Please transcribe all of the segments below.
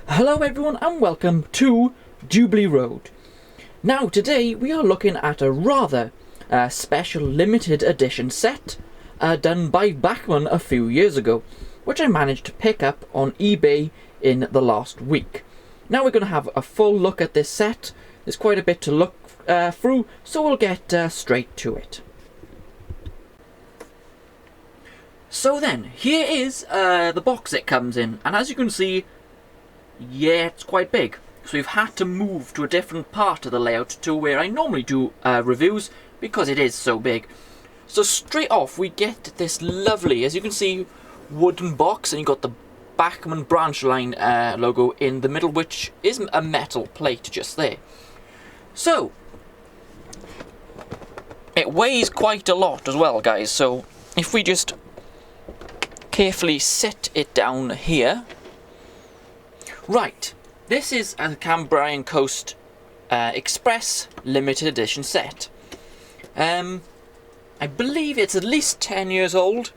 Hello everyone and welcome to Jubilee Road. Now today we are looking at a rather special limited edition set done by Bachmann a few years ago, which I managed to pick up on eBay in the last week. Now we're going to have a full look at this set. There's quite a bit to look through, so we'll get straight to it. So then, here is the box it comes in, and as you can see, yeah, it's quite big. So we've had to move to a different part of the layout to where I normally do reviews because it is so big. So straight off we get this lovely, as you can see, wooden box, and you've got the Bachmann branch line logo in the middle, which is a metal plate just there. So it weighs quite a lot as well, guys, so if we just carefully sit it down here. Right, this is a Cambrian Coast Express limited edition set. I believe it's at least 10 years old,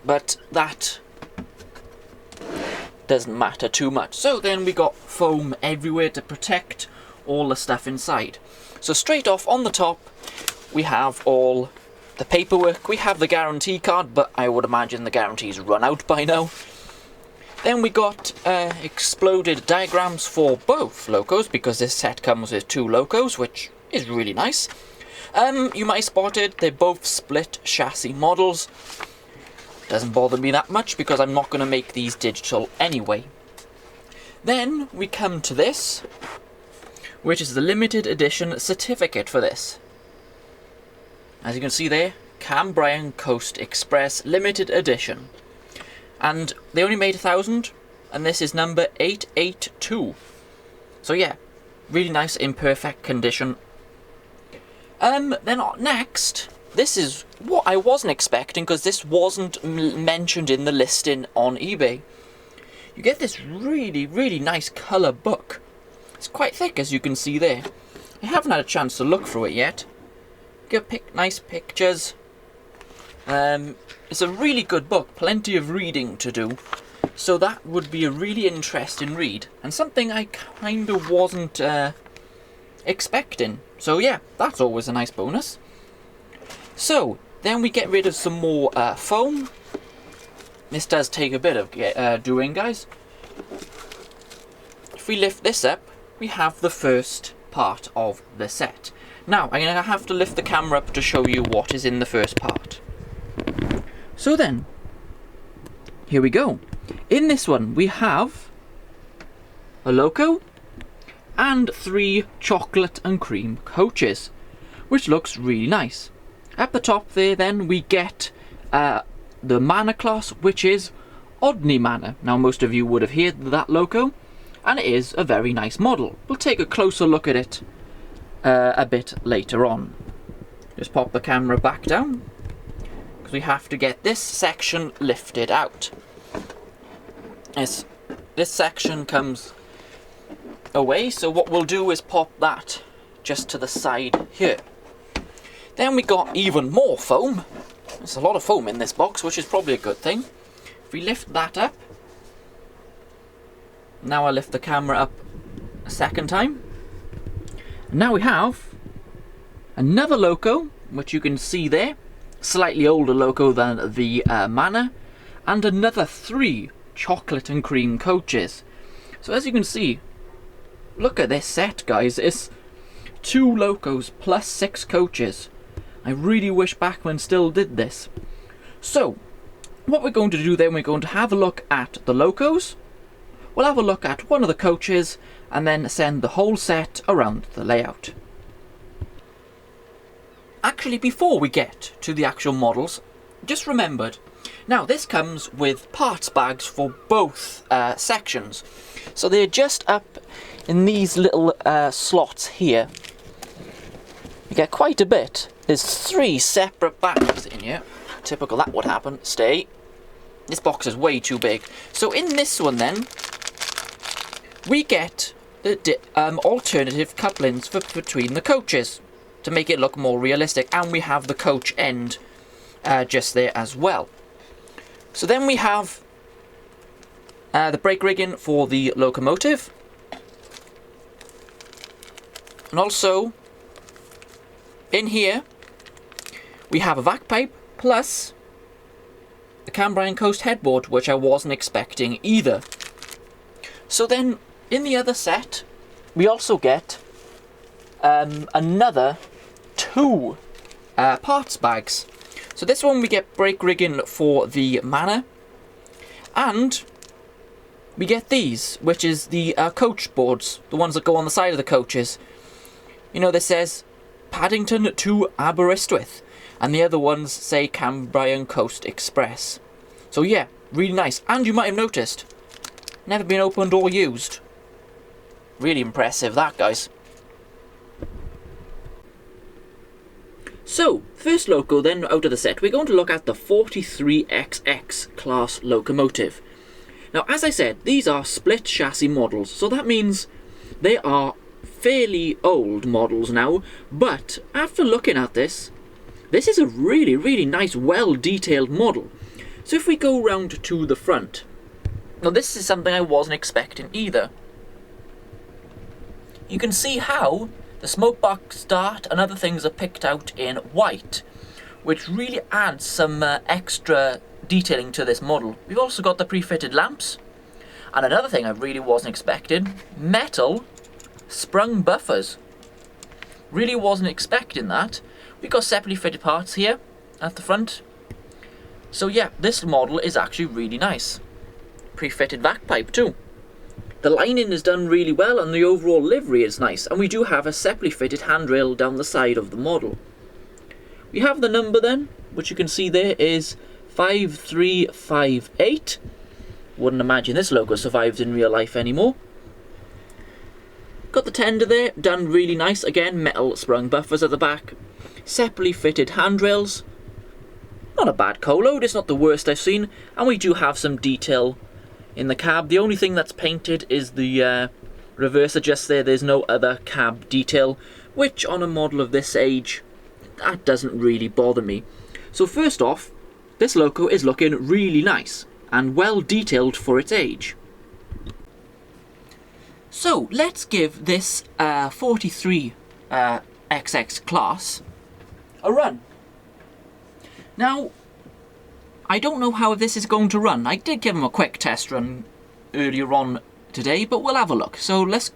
but that doesn't matter too much. So then we got foam everywhere to protect all the stuff inside. So straight off on the top we have all the paperwork. We have the guarantee card, but I would imagine the guarantee's run out by now. Then we got exploded diagrams for both locos, because this set comes with two locos, which is really nice. You might have spotted they're both split chassis models. Doesn't bother me that much because I'm not going to make these digital anyway. Then we come to this, which is the limited edition certificate for this. As you can see there, Cambrian Coast Express limited edition. And they only made 1,000, and this is number 882. So yeah, really nice in perfect condition. Then next, this is what I wasn't expecting, because this wasn't mentioned in the listing on eBay. You get this really nice colour book. It's quite thick, as you can see there. I haven't had a chance to look through it yet. Get nice pictures. It's a really good book, plenty of reading to do, so that would be a really interesting read, and something I kind of wasn't expecting. So yeah, that's always a nice bonus. So, then we get rid of some more foam. This does take a bit of doing, guys. If we lift this up, we have the first part of the set. Now, I'm going to have to lift the camera up to show you what is in the first part. So then, here we go. In this one we have a loco and 3 chocolate and cream coaches, which looks really nice. At the top there then we get the Manor class, which is Odney Manor. Now most of you would have heard that loco, and it is a very nice model. We'll take a closer look at it a bit later on. Just pop the camera back down, because we have to get this section lifted out. This section comes away, so what we'll do is pop that just to the side here. Then we got even more foam. There's a lot of foam in this box, which is probably a good thing. If we lift that up, now I lift the camera up a second time. And now we have another loco, which you can see there. Slightly older loco than the Manor, and another 3 chocolate and cream coaches. So as you can see, look at this set, guys. It's 2 locos plus 6 coaches. I really wish Bachmann still did this. So what we're going to do then, we're going to have a look at the locos, we'll have a look at one of the coaches, and then send the whole set around the layout. Actually, before we get to the actual models, just remembered, now this comes with parts bags for both sections. So they're just up in these little slots here. You get quite a bit. There's 3 separate bags in here. Typical that would happen. Stay. This box is way too big. So in this one then, we get the alternative couplings between the coaches, to make it look more realistic, and we have the coach end just there as well. So then we have the brake rigging for the locomotive, and also in here we have a vac pipe plus the Cambrian Coast headboard, which I wasn't expecting either. So then in the other set we also get another 2 parts bags. So this one we get brake rigging for the Manor, and we get these, which is the coach boards, the ones that go on the side of the coaches. You know, this says Paddington to Aberystwyth, and the other ones say Cambrian Coast Express. So yeah, really nice. And you might have noticed, never been opened or used. Really impressive that, guys. So, first loco then out of the set, we're going to look at the 43XX Class Locomotive. Now, as I said, these are split chassis models, so that means they are fairly old models now, but after looking at this is a really, really nice, well-detailed model. So if we go round to the front, now this is something I wasn't expecting either. You can see how the smoke box dart and other things are picked out in white, which really adds some extra detailing to this model. We've also got the pre-fitted lamps, and another thing I really wasn't expecting, metal sprung buffers. Really wasn't expecting that. We've got separately fitted parts here at the front. So yeah, this model is actually really nice. Pre-fitted vac pipe too. The lining is done really well and the overall livery is nice, and we do have a separately fitted handrail down the side of the model. We have the number then, which you can see there is 5358. Wouldn't imagine this logo survives in real life anymore. Got the tender there, done really nice. Again, metal sprung buffers at the back. Separately fitted handrails. Not a bad co-load, it's not the worst I've seen. And we do have some detail in the cab. The only thing that's painted is the reverse adjust there. There's no other cab detail, which on a model of this age, that doesn't really bother me. So first off, this loco is looking really nice and well detailed for its age. So let's give this 43 XX Class a run. Now, I don't know how this is going to run. I did give him a quick test run earlier on today, but we'll have a look. So let's...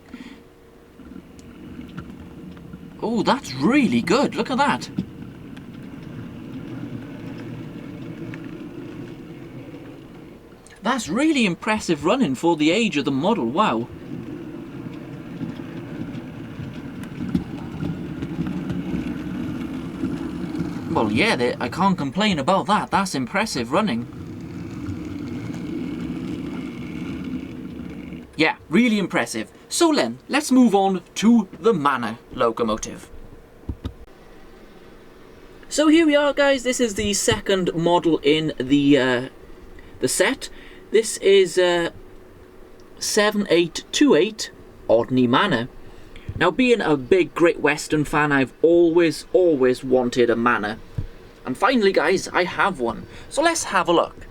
Oh, that's really good. Look at that. That's really impressive running for the age of the model. Wow. Well, yeah, I can't complain about that. That's impressive running. Yeah, really impressive. So then, let's move on to the Manor Locomotive. So here we are, guys. This is the second model in the set. This is 7828 Odney Manor. Now, being a big Great Western fan, I've always wanted a Manor. And finally, guys, I have one. So let's have a look.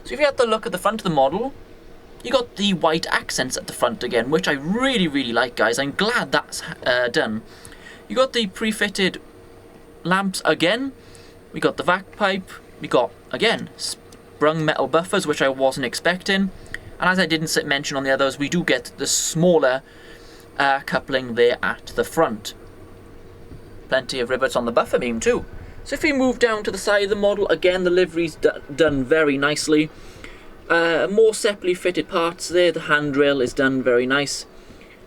So if you have to look at the front of the model, you got the white accents at the front again, which I really like, guys. I'm glad that's done. You got the pre-fitted lamps again. We got the vac pipe. We got, again, sprung metal buffers, which I wasn't expecting. And as I didn't mention on the others, we do get the smaller coupling there at the front. Plenty of rivets on the buffer beam too. So if we move down to the side of the model, again the livery's done very nicely. More separately fitted parts there. The handrail is done very nice.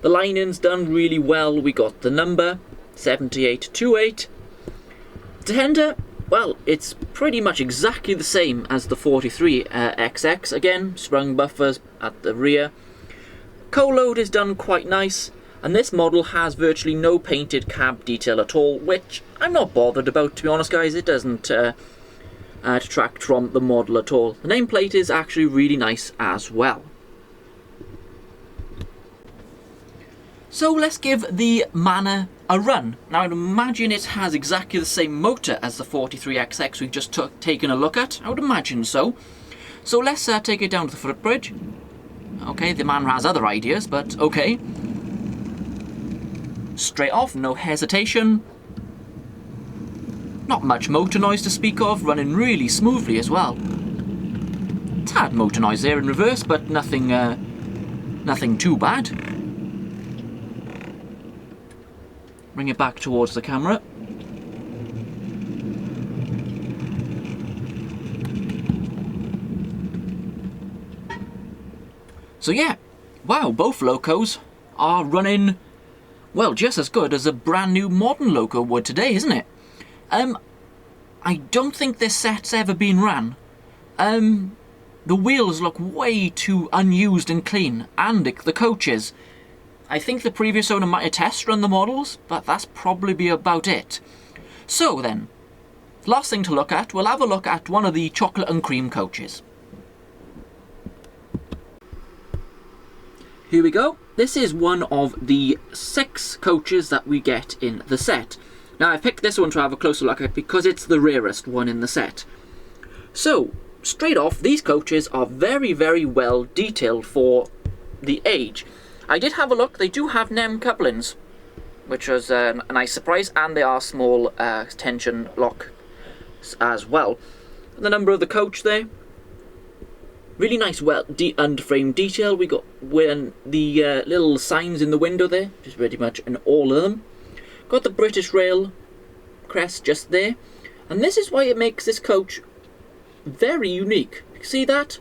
The lining's done really well. We got the number 7828. The tender, well, it's pretty much exactly the same as the 43XX. Again, sprung buffers at the rear. Co-load is done quite nice, and this model has virtually no painted cab detail at all, which I'm not bothered about, to be honest, guys. It doesn't detract from the model at all. The nameplate is actually really nice as well. So let's give the Manor a run. Now I'd imagine it has exactly the same motor as the 43XX we've just taken a look at. I would imagine so. So let's take it down to the footbridge. Okay, the man has other ideas, but okay. Straight off, no hesitation. Not much motor noise to speak of, running really smoothly as well. Tad motor noise there in reverse, but nothing too bad. Bring it back towards the camera. So yeah, wow, both locos are running, well, just as good as a brand new modern loco would today, isn't it? I don't think this set's ever been ran. The wheels look way too unused and clean, and the coaches. I think the previous owner might have test run the models, but that's probably about it. So then, last thing to look at, we'll have a look at one of the chocolate and cream coaches. Here we go. This is one of the 6 coaches that we get in the set. Now I've picked this one to have a closer look at because it's the rarest one in the set. So, straight off, these coaches are very, very well detailed for the age. I did have a look, they do have NEM couplings, which was a nice surprise, and they are small tension locks as well. The number of the coach there, really nice, well, underframe detail. We got when the little signs in the window there, just pretty much in all of them. Got the British Rail crest just there, and this is why it makes this coach very unique. See that?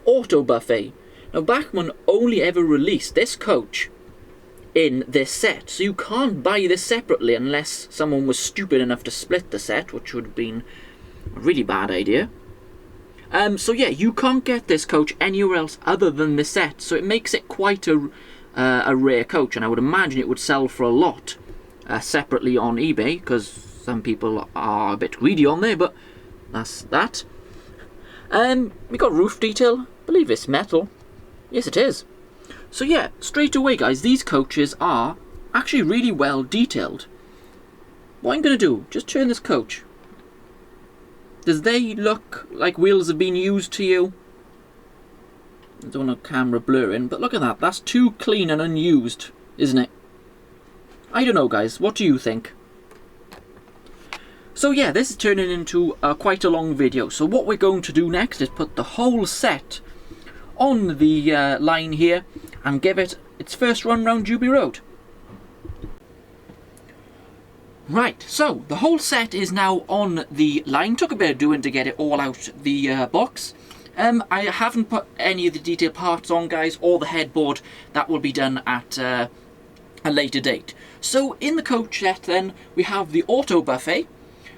Auto buffet. Now Bachmann only ever released this coach in this set, so you can't buy this separately unless someone was stupid enough to split the set, which would have been a really bad idea. So yeah, you can't get this coach anywhere else other than this set, so it makes it quite a rare coach, and I would imagine it would sell for a lot separately on eBay, because some people are a bit greedy on there, but that's that. We got roof detail. I believe it's metal. Yes, it is. So yeah, straight away, guys, these coaches are actually really well detailed. What I'm going to do, just turn this coach. Does they look like wheels have been used to you? I don't want a camera blurring, but look at that. That's too clean and unused, isn't it? I don't know, guys. What do you think? So yeah, this is turning into quite a long video. So what we're going to do next is put the whole set on the line here and give it its first run round Jubilee Road. Right, so the whole set is now on the line. Took a bit of doing to get it all out the box. I haven't put any of the detailed parts on, guys, or the headboard. That will be done at a later date. So in the coach set then, we have the auto buffet,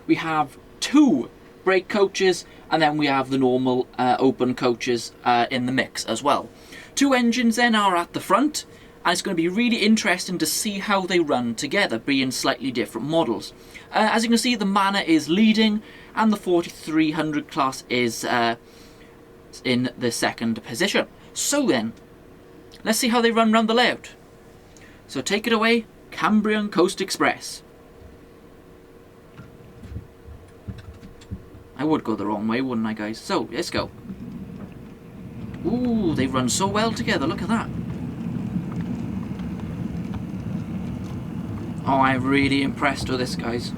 we have 2 brake coaches, and then we have the normal open coaches in the mix as well. 2 engines then are at the front, and it's going to be really interesting to see how they run together, being slightly different models. As you can see, the Manor is leading, and the 4300 class is in the second position. So then, let's see how they run around the layout. So take it away, Cambrian Coast Express. I would go the wrong way, wouldn't I, guys? So, let's go. Ooh, they run so well together, look at that. Oh, I'm really impressed with this, guys.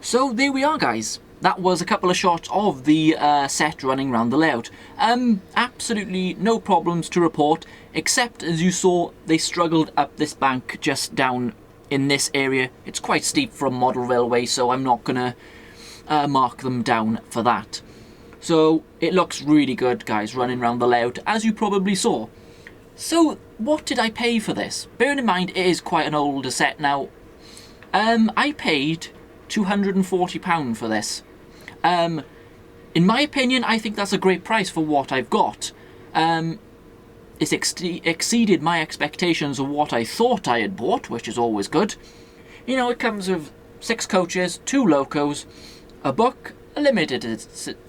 So there we are, guys. That was a couple of shots of the set running around the layout. Absolutely no problems to report, except as you saw, they struggled up this bank just down in this area. It's quite steep for a model railway, so I'm not gonna mark them down for that. So it looks really good, guys, running around the layout, as you probably saw. So what did I pay for this? Bearing in mind it is quite an older set now. I paid £240 for this. In my opinion, I think that's a great price for what I've got. It's exceeded my expectations of what I thought I had bought, which is always good. You know, it comes with 6 coaches, 2 locos, a book, a limited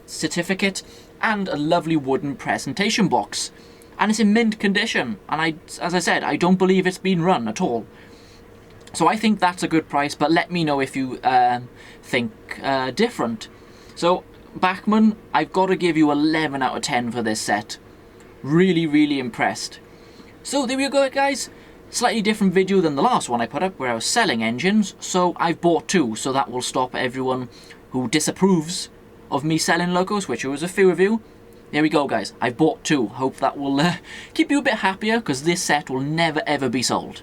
certificate, and a lovely wooden presentation box. And it's in mint condition, and as I said, I don't believe it's been run at all. So I think that's a good price, but let me know if you think different. So, Bachmann, I've got to give you 11 out of 10 for this set. Really, really impressed. So there we go, guys. Slightly different video than the last one I put up where I was selling engines. So I've bought 2, so that will stop everyone who disapproves of me selling locos, which there was a few of you. There we go, guys. I've bought 2. Hope that will keep you a bit happier, because this set will never ever be sold.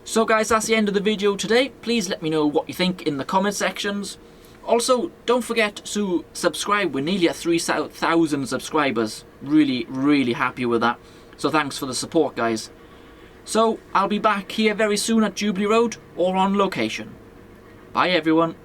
So guys, that's the end of the video today. Please let me know what you think in the comment sections. Also, don't forget to subscribe. We're nearly at 3,000 subscribers. Really, really happy with that. So thanks for the support, guys. So, I'll be back here very soon at Jubilee Road or on location. Bye, everyone.